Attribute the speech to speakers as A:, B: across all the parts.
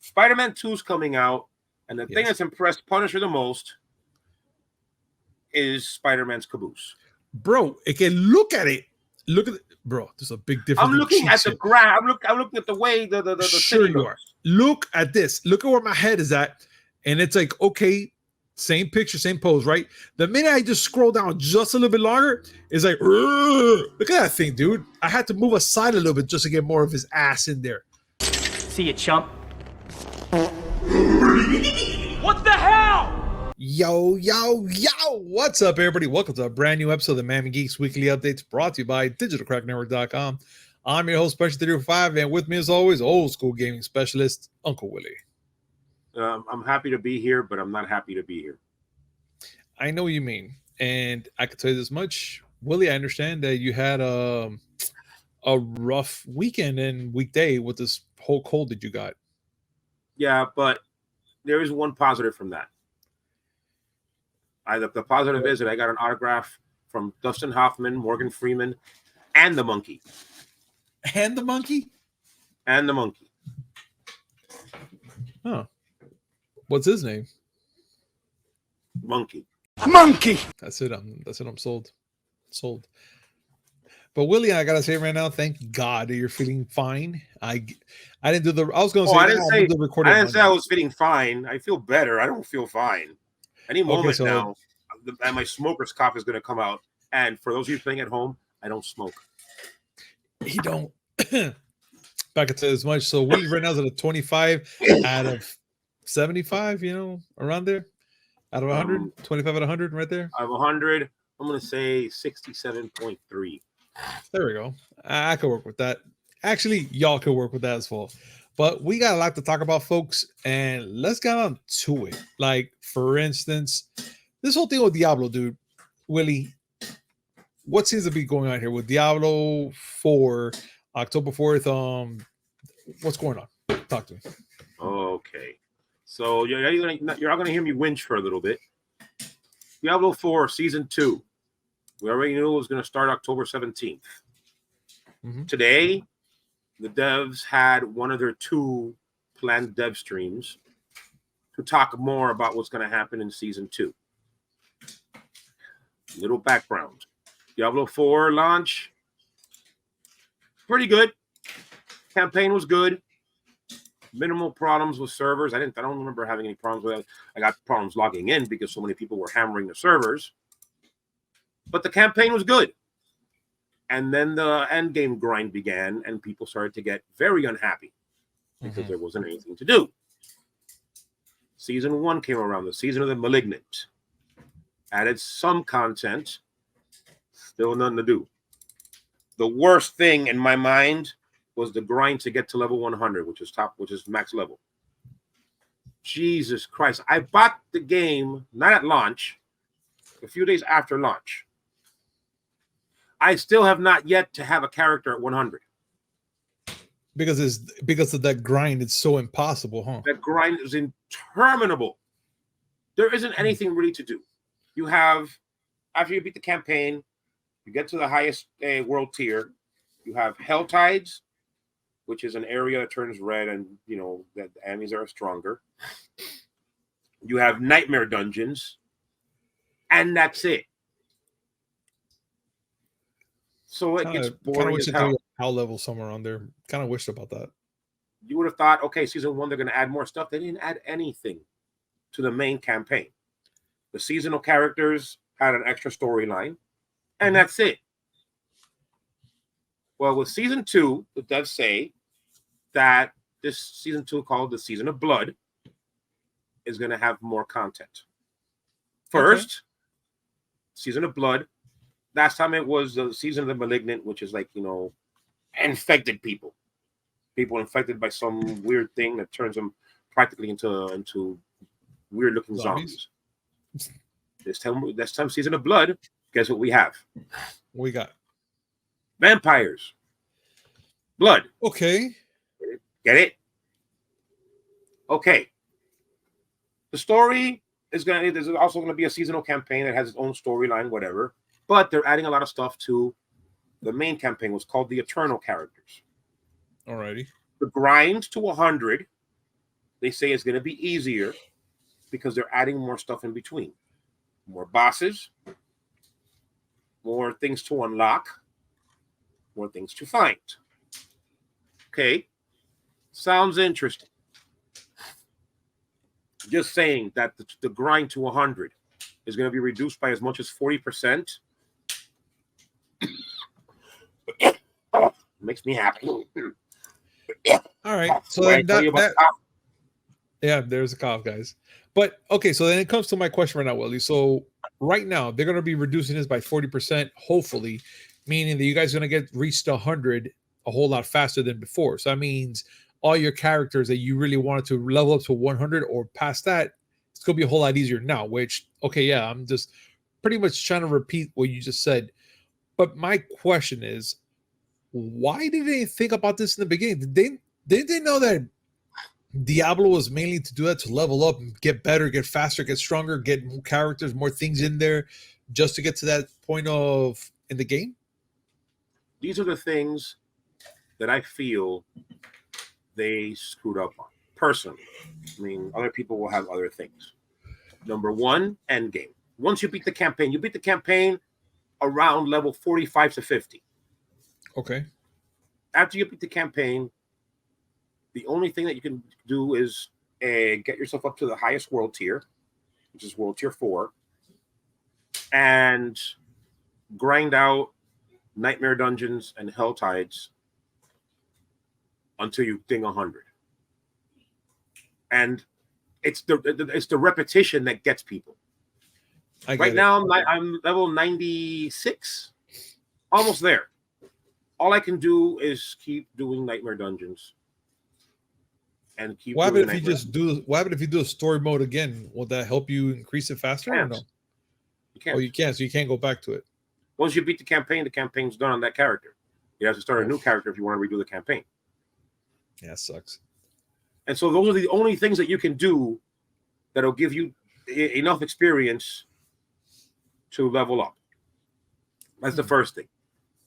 A: Spider-Man 2 is coming out, and the thing that's impressed Punisher the most is Spider-Man's caboose.
B: Bro, look at it. Look at it. Bro, there's a big difference.
A: I'm looking at the graph. I'm looking at the way the
B: sure you are. Look at this. Look at where my head is at. And it's like, okay, same picture, same pose, right? The minute I just scroll down just a little bit longer, it's like, look at that thing, dude. I had to move aside a little bit just to get more of his ass in there.
C: See you, chump. What the hell?
B: Yo, what's up, everybody? Welcome to a brand new episode of the Miami Geeks Weekly Updates, brought to you by digitalcracknetwork.com. I'm your host, Special 305, and with me, as always, old school gaming specialist, Uncle Willie.
A: I'm happy to be here, but I'm not happy to be here.
B: I know what you mean, and I can tell you this much. Willie, I understand that you had a rough weekend and weekday with this whole cold that you got.
A: Yeah, but there is one positive from that. The positive is that I got an autograph from Dustin Hoffman, Morgan Freeman, and the monkey.
B: And the monkey?
A: And the monkey.
B: Huh. What's his name?
A: Monkey.
B: Monkey. That's it. I'm sold. Sold. But Willie, I gotta say right now, thank God that you're feeling fine. I didn't do the. I was gonna say.
A: I didn't say I was feeling fine. I feel better. I don't feel fine. Any moment now, and my smoker's cough is gonna come out. And for those of you playing at home, I don't smoke.
B: He don't. Back to as much. So Willie right now is at a 25 out of 75. You know, around there. Out of 100, 25 out of 100, right there.
A: Out of 100, I'm gonna say 67.3.
B: There we go. I could work with that. Actually, y'all could work with that as well. But we got a lot to talk about, folks, and let's get on to it. Like, for instance, this whole thing with Diablo, dude. Willie, what seems to be going on here with Diablo 4, October 4th? What's going on? Talk to me.
A: Okay. So you're all gonna hear me winch for a little bit. Diablo 4 Season 2. We already knew it was going to start October 17th. Mm-hmm. Today, the devs had one of their two planned dev streams to talk more about what's going to happen in Season 2. Little background. Diablo 4 launch. Pretty good. Campaign was good. Minimal problems with servers. I don't remember having any problems with it. I got problems logging in because so many people were hammering the servers. But the campaign was good. And then the end game grind began, and people started to get very unhappy because there wasn't anything to do. Season 1 came around, the season of the Malignant. Added some content, still nothing to do. The worst thing in my mind was the grind to get to level 100, which is max level. Jesus Christ. I bought the game, not at launch, a few days after launch. I still have not yet to have a character at 100.
B: Because of that grind, it's so impossible, huh?
A: That grind is interminable. There isn't anything really to do. You have, after you beat the campaign, you get to the highest world tier. You have Hell Tides, which is an area that turns red, and you know that the enemies are stronger. You have Nightmare Dungeons, and that's it. So it gets boring as hell.
B: Hell level somewhere on there. Kind of wished about that.
A: You would have thought, okay, Season 1, they're going to add more stuff. They didn't add anything to the main campaign. The seasonal characters had an extra storyline, and that's it. Well, with Season 2, the devs say that this Season 2, called the Season of Blood, is going to have more content. First, Season of Blood. Last time it was the Season of the Malignant, which is like, you know, infected people. People infected by some weird thing that turns them practically into weird-looking zombies. This time, Season of Blood, guess what we have?
B: What we got?
A: Vampires. Blood.
B: Okay.
A: Get it? Okay. The story is there's also going to be a seasonal campaign that has its own storyline, whatever. But they're adding a lot of stuff to the main campaign, was called the Eternal characters.
B: Alrighty.
A: The grind to 100 they say it's going to be easier because they're adding more stuff in between. More bosses, more things to unlock, more things to find. Okay. Sounds interesting. Just saying that the grind to 100 is going to be reduced by as much as 40%. Makes me happy.
B: All right. So
A: When I
B: then
A: tell you about
B: yeah, there's a cough, guys. But okay, so then it comes to my question right now, Willie. So right now they're going to be reducing this by 40%, hopefully, meaning that you guys are going to get reached 100 a whole lot faster than before. So that means all your characters that you really wanted to level up to 100 or past that, it's going to be a whole lot easier now. Which, okay, yeah, I'm just pretty much trying to repeat what you just said. But my question is, why did they think about this in the beginning? Didn't they know that Diablo was mainly to do that, to level up and get better, get faster, get stronger, get more characters, more things in there, just to get to that point of in the game?
A: These are the things that I feel they screwed up on. Personally, I mean, other people will have other things. Number one, end game. Once you beat the campaign, around level 45 to 50.
B: Okay.
A: After you beat the campaign, the only thing that you can do is get yourself up to the highest world tier, which is world tier 4, and grind out nightmare dungeons and hell tides until you ding 100. And it's the repetition that gets people. Right now, I'm level 96, almost there. All I can do is keep doing nightmare dungeons. And keep.
B: What happened if you just do? What happened if you do a story mode again? Will that help you increase it faster? Or no?
A: You can't.
B: Oh, you can't. So you can't go back to it.
A: Once you beat the campaign's done on that character. You have to start a new character if you want to redo the campaign.
B: Yeah, sucks.
A: And so those are the only things that you can do that'll give you enough experience to level up. That's the first thing.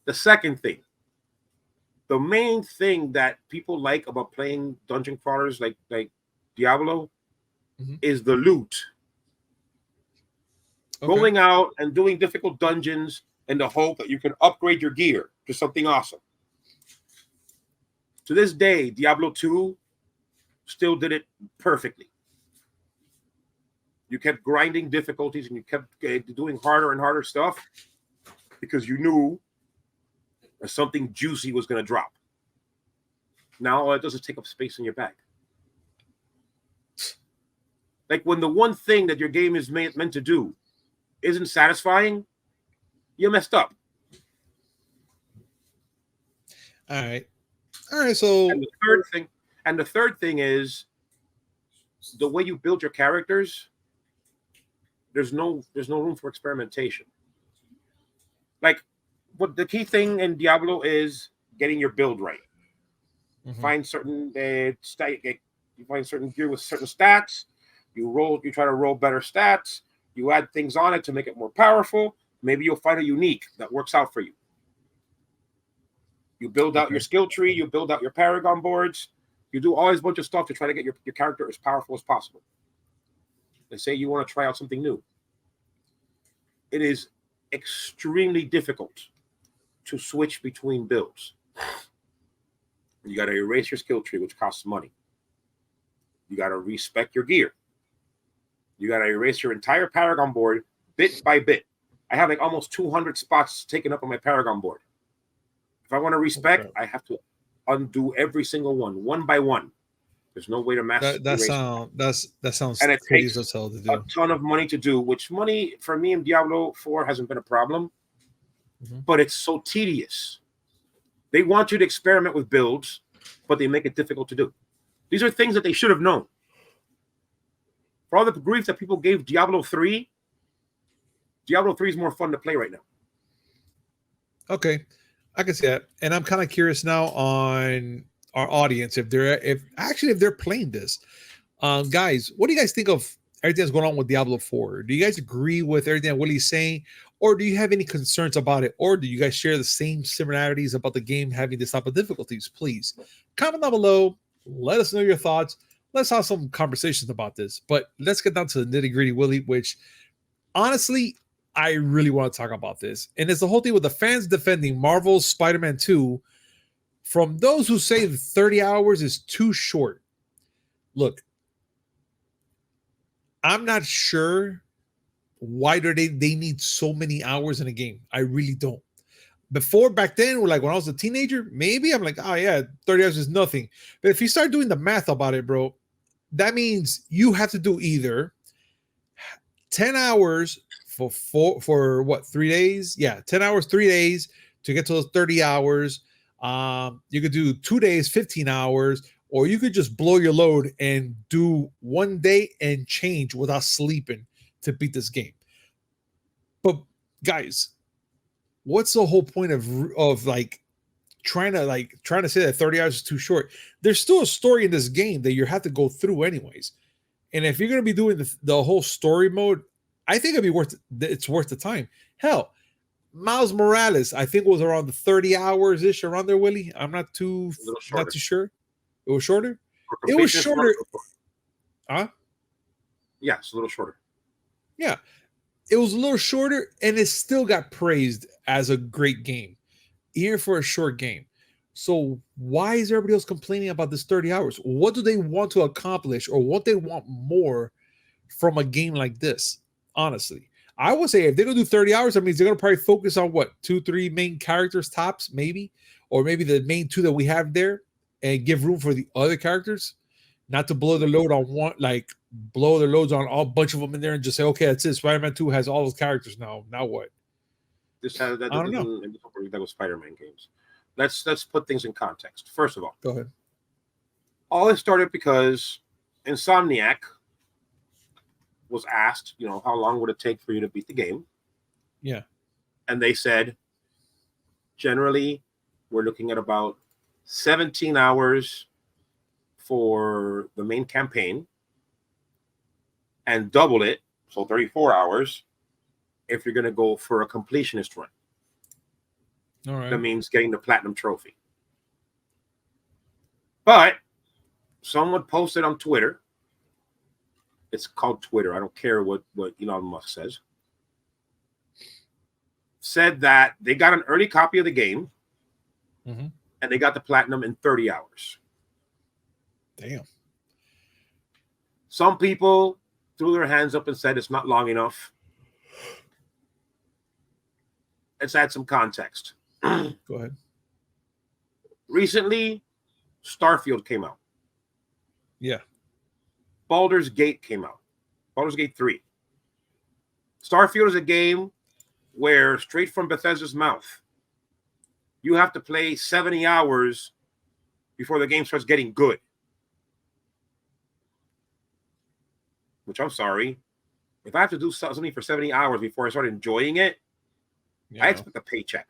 A: The second thing. The main thing that people like about playing dungeon crawlers like Diablo is the loot. Okay. Going out and doing difficult dungeons in the hope that you can upgrade your gear to something awesome. To this day, Diablo 2 still did it perfectly. You kept grinding difficulties and you kept doing harder and harder stuff because you knew that something juicy was going to drop. Now all it does is take up space in your bag. Like when the one thing that your game is meant to do isn't satisfying, you messed up.
B: All right. So
A: and the third thing is the way you build your characters. There's no room for experimentation. Like, what the key thing in Diablo is getting your build right. Find certain you find certain gear with certain stats. You try to roll better stats. You add things on it to make it more powerful. Maybe you'll find a unique that works out for you. You build out your skill tree. You build out your Paragon boards. You do always a bunch of stuff to try to get your character as powerful as possible. They say you want to try out something new. It is extremely difficult to switch between builds. You got to erase your skill tree, which costs money. You got to respec your gear. You got to erase your entire Paragon board bit by bit. I have like almost 200 spots taken up on my Paragon board. If I want to respec, I have to undo every single one by one. There's no way to master
B: that sounds
A: and it takes
B: as hell to do.
A: a ton of money to do, which money for me in Diablo 4 hasn't been a problem, but it's so tedious. They want you to experiment with builds, but they make it difficult to do. These are things that they should have known. For all the grief that people gave Diablo 3 is more fun to play right now.
B: Okay, I can see that, and I'm kind of curious now on our audience if they're playing this. Guys, what do you guys think of everything that's going on with Diablo 4? Do you guys agree with everything that Willie's saying, or do you have any concerns about it, or do you guys share the same similarities about the game having this type of difficulties? Please comment down below. Let us know your thoughts. let's have some conversations about this. But let's get down to the nitty gritty, Willie, which honestly, I really want to talk about this. And it's the whole thing with the fans defending Marvel's Spider-Man 2 from those who say the 30 hours is too short. Look, I'm not sure why do they need so many hours in a game. I really don't. Back then, like when I was a teenager, maybe I'm like, oh yeah, 30 hours is nothing. But if you start doing the math about it, bro, that means you have to do either 10 hours for what, 3 days? Yeah, 10 hours, 3 days to get to those 30 hours. You could do 2 days, 15 hours, or you could just blow your load and do 1 day and change without sleeping to beat this game. But guys, what's the whole point of like trying to say that 30 hours is too short? There's still a story in this game that you have to go through anyways. And if you're going to be doing the whole story mode, I think it's worth the time. Hell, Miles Morales, I think was around the 30 hours ish around there, Willie. I'm not too sure. It was shorter. It was shorter. Huh?
A: Yeah, it's a little shorter.
B: Yeah, it was a little shorter, and it still got praised as a great game, even for a short game. So why is everybody else complaining about this 30 hours? What do they want to accomplish, or what they want more from a game like this? Honestly, I would say if they're gonna do 30 hours, that means they're gonna probably focus on what, 2-3 main characters tops, maybe, or maybe the main 2 that we have there, and give room for the other characters. Not to blow the load on one, like blow their loads on a bunch of them in there and just say, okay, that's it. Spider-Man 2 has all those characters now. Now what?
A: I don't know. That was Spider-Man games. Let's put things in context. First of all,
B: go ahead.
A: All it started because Insomniac was asked, how long would it take for you to beat the game?
B: Yeah.
A: And they said, generally, we're looking at about 17 hours for the main campaign and double it, so 34 hours, if you're going to go for a completionist run.
B: All right.
A: That means getting the platinum trophy. But someone posted on Twitter, it's called Twitter, I don't care what Elon Musk says, said that they got an early copy of the game, and they got the platinum in 30 hours.
B: Damn.
A: Some people threw their hands up and said it's not long enough. Let's add some context.
B: Go ahead.
A: Recently, Starfield came out.
B: Yeah.
A: Baldur's Gate came out. Baldur's Gate 3. Starfield is a game where, straight from Bethesda's mouth, you have to play 70 hours before the game starts getting good. Which, I'm sorry, if I have to do something for 70 hours before I start enjoying it, I expect a paycheck.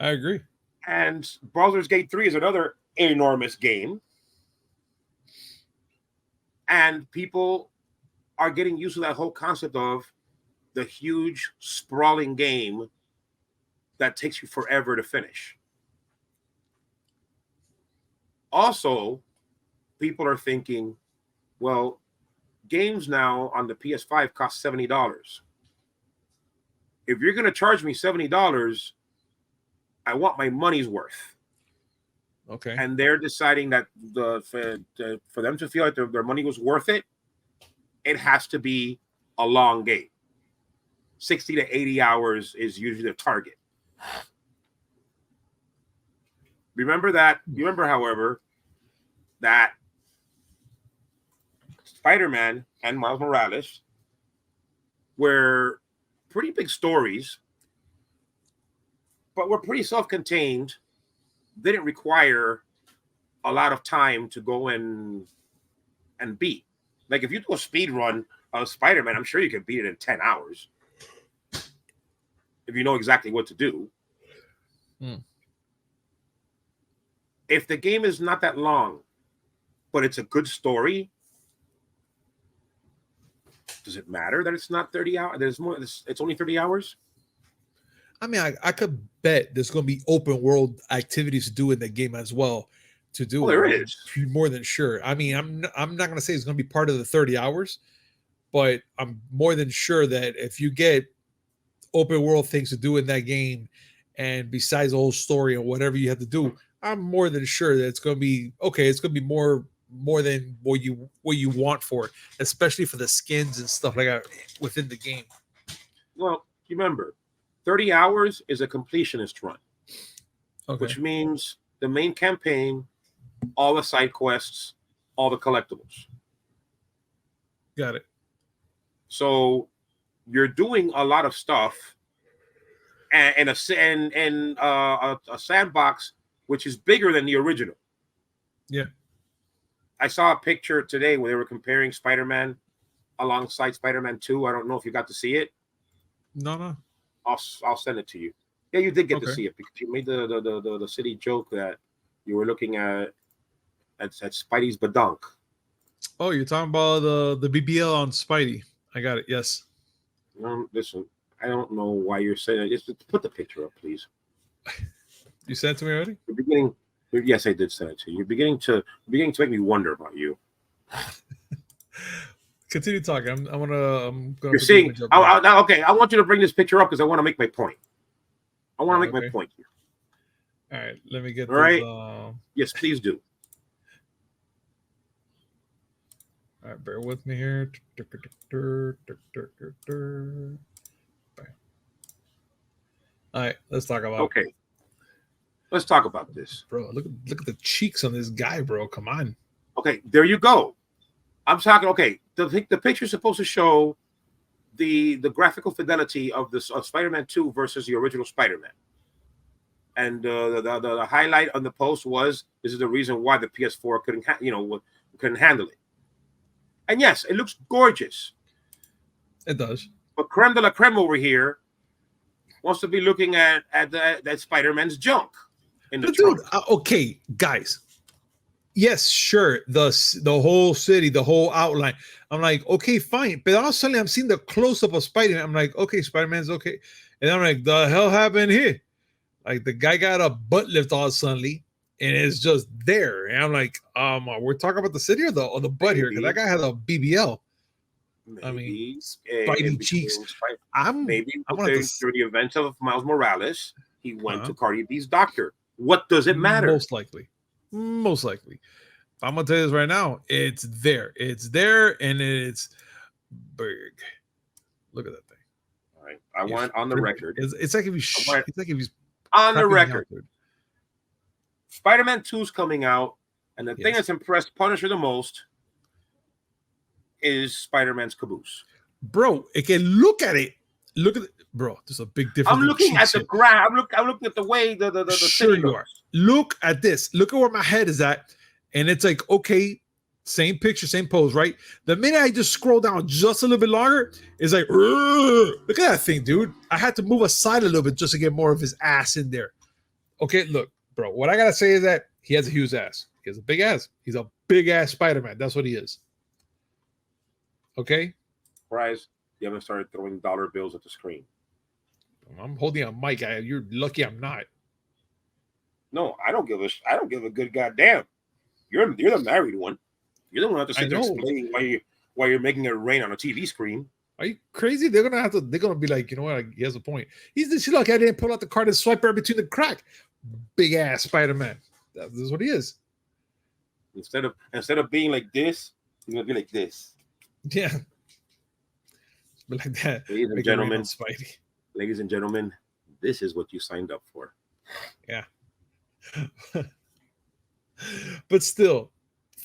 B: I agree.
A: And Baldur's Gate 3 is another enormous game. And people are getting used to that whole concept of the huge, sprawling game that takes you forever to finish. Also, people are thinking, well, games now on the PS5 cost $70. If you're going to charge me $70, I want my money's worth.
B: Okay.
A: And they're deciding that for them to feel like their money was worth it, it has to be a long game. 60 to 80 hours is usually the target. Remember, however, that Spider-Man and Miles Morales were pretty big stories, but were pretty self-contained. Didn't require a lot of time to go and beat. Like if you do a speed run of Spider-Man, I'm sure you can beat it in 10 hours if you know exactly what to do. If the game is not that long, but it's a good story, does it matter that it's not 30 hours? It's only 30 hours?
B: I mean, I could bet there's going to be open world activities to do in the game as well to do.
A: Oh, there
B: I'm
A: is.
B: more than sure. I mean, I'm not going to say it's going to be part of the 30 hours, but I'm more than sure that if you get open world things to do in that game, and besides the whole story or whatever you have to do, I'm more than sure that it's going to be okay. It's going to be more than what you want for it, especially for the skins and stuff like that within the game.
A: Well, remember, 30 hours is a completionist run,
B: Okay,
A: which means the main campaign, all the side quests, all the collectibles.
B: got it.
A: So you're doing a lot of stuff, and a sandbox which is bigger than the original.
B: Yeah.
A: I saw a picture today where they were comparing Spider-Man alongside Spider-Man 2. I don't know if you got to see it.
B: No.
A: I'll send it to you. Yeah, you did get to
B: Okay.
A: see it because you made the city joke that you were looking at Spidey's badunk.
B: Oh, you're talking about the BBL on Spidey. I got it. Yes.
A: Listen, I don't know why you're saying it. Just put the picture up, please.
B: You sent it to me already?
A: You're beginning. Yes, I did send it to you. You're beginning to make me wonder about you.
B: Continue talking. I'm gonna
A: You're seeing. Okay, I want you to bring this picture up because I want to make my point. I want to make my point here.
B: All right, let me get
A: all right.
B: This,
A: yes, please do.
B: All right, bear with me here. All right, let's talk about.
A: Okay, let's talk about this,
B: bro. Look at the cheeks on this guy, bro. Come on.
A: Okay, there you go. I'm talking. Okay, the picture is supposed to show the graphical fidelity of Spider-Man 2 versus the original Spider-Man, and the highlight on the post was this is the reason why the PS4 couldn't handle it. And yes, it looks gorgeous.
B: It does.
A: But creme de la creme over here wants to be looking at that Spider-Man's junk in the
B: dude. Okay, guys. Yes, sure. The whole city, the whole outline. I'm like, okay, fine. But all of a sudden, I'm seeing the close up of Spider-Man. I'm like, okay, Spider-Man's okay. And I'm like, the hell happened here? Like the guy got a butt lift all suddenly, and it's just there. And I'm like, we're talking about the city or the butt here because that guy had a BBL.
A: Maybe,
B: I mean, Spidey cheeks.
A: Maybe through the events of Miles Morales, he went to Cardi B's doctor. What does it matter?
B: Most likely. I'm gonna tell you this right now. It's there. It's there, and it's big. Look at that thing.
A: All right, I want on the record.
B: It's like if he's
A: on the record. Spider-Man 2 is coming out, and the thing that's impressed Punisher the most is Spider-Man's caboose.
B: Bro, look at it. Look at it, bro. There's a big difference.
A: I'm looking at the ground. I'm looking at the way the
B: sure you are. Look at this. Look at where my head is at, and it's like okay, same picture, same pose, right? The minute I just scroll down just a little bit longer, it's like look at that thing, dude. I had to move aside a little bit just to get more of his ass in there. Okay, look, bro. What I gotta say is that he has a huge ass. He has a big ass. He's a big ass Spider-Man. That's what he is. Okay.
A: Surprise! You haven't started throwing dollar bills at the screen.
B: I'm holding a mic. You're lucky I'm not.
A: No, I don't give a good goddamn. You're the married one. You're the one who have to sit there explaining why you're making it rain on a TV screen.
B: Are you crazy? They're gonna be like, you know what? Like, he has a point. He's like, I didn't pull out the card and swipe her between the crack. Big ass Spider-Man. This is what he is.
A: Instead of being like this, he's gonna be like this.
B: Yeah. Be like that.
A: Ladies and gentlemen, this is what you signed up for.
B: Yeah. But still,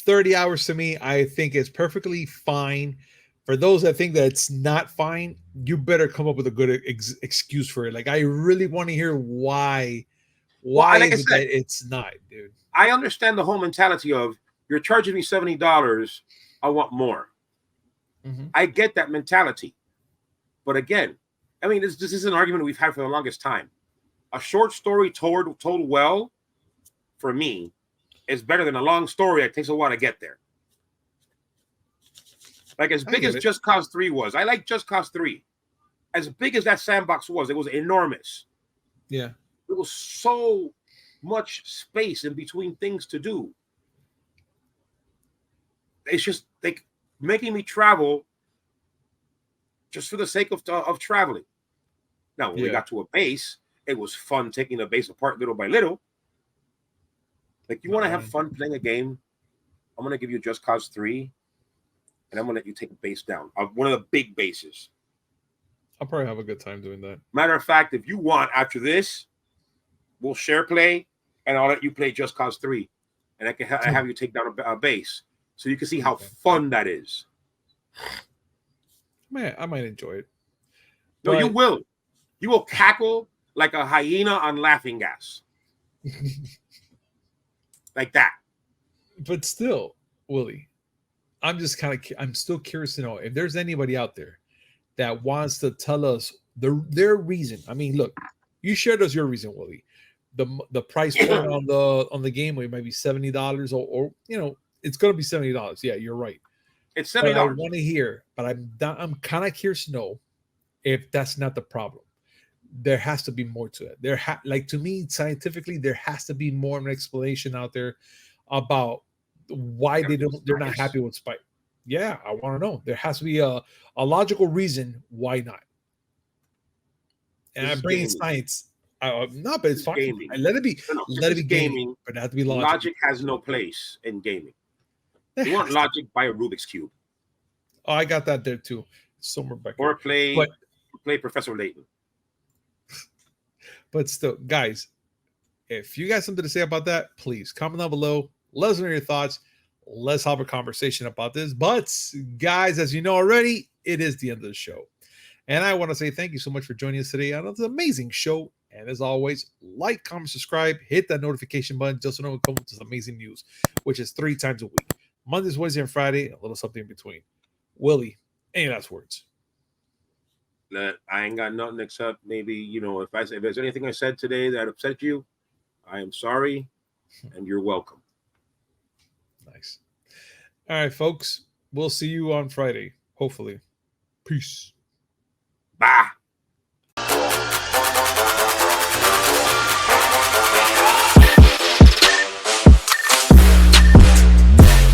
B: 30 hours to me, I think is perfectly fine. For those that think that it's not fine, you better come up with a good excuse for it. Like, I really want to hear why is it that it's not, dude.
A: I understand the whole mentality of you're charging me $70, I want more. Mm-hmm. I get that mentality. But again, I mean, this is an argument we've had for the longest time. A short story told well, for me, is better than a long story that takes a while to get there. Like as big as Just Cause 3 was. I like Just Cause 3. As big as that sandbox was, it was enormous.
B: Yeah.
A: There was so much space in between things to do. it's just like making me travel just for the sake of traveling. Now, when we got to a base, it was fun taking the base apart little by little. Like, you want to have fun playing a game? I'm going to give you Just Cause 3, and I'm going to let you take a base down. One of the big bases.
B: I'll probably have a good time doing that.
A: Matter of fact, if you want, after this, we'll share play, and I'll let you play Just Cause 3. And I can have you take down a base. So you can see how fun that is.
B: Man, I might enjoy it.
A: No, you will. You will cackle like a hyena on laughing gas. Like that.
B: But still, Willie, I'm still curious to know if there's anybody out there that wants to tell us their reason. I mean, look, you shared us your reason, Willie. The price point on the game, it might be $70 or it's going to be $70. Yeah, you're right.
A: It's $70.
B: I want to hear, but I'm kind of curious to know if that's not the problem. There has to be more to it. Like, to me, scientifically, there has to be more of an explanation out there about why they're not happy with Spike. Yeah, I want to know. There has to be a logical reason why not. And I bring in science. No, but it's fine.
A: Gaming.
B: Let it be. Let it be
A: gaming,
B: but it has to be logic.
A: Logic has no place in gaming. You want logic by a Rubik's Cube.
B: Oh, I got that there too. Somewhere back
A: or
B: here.
A: play Professor Layton.
B: But still, guys, if you got something to say about that, please comment down below. Let us know your thoughts. Let's have a conversation about this. But guys, as you know already, it is the end of the show. And I want to say thank you so much for joining us today on this amazing show. And as always, like, comment, subscribe, hit that notification button just so no one comes with this amazing news, which is 3 times a week. Mondays, Wednesday, and Friday, a little something in between. Willie, any last words?
A: I ain't got nothing except maybe, if there's anything I said today that upset you, I am sorry, and you're welcome.
B: Nice. All right, folks. We'll see you on Friday, hopefully. Peace.
A: Bye.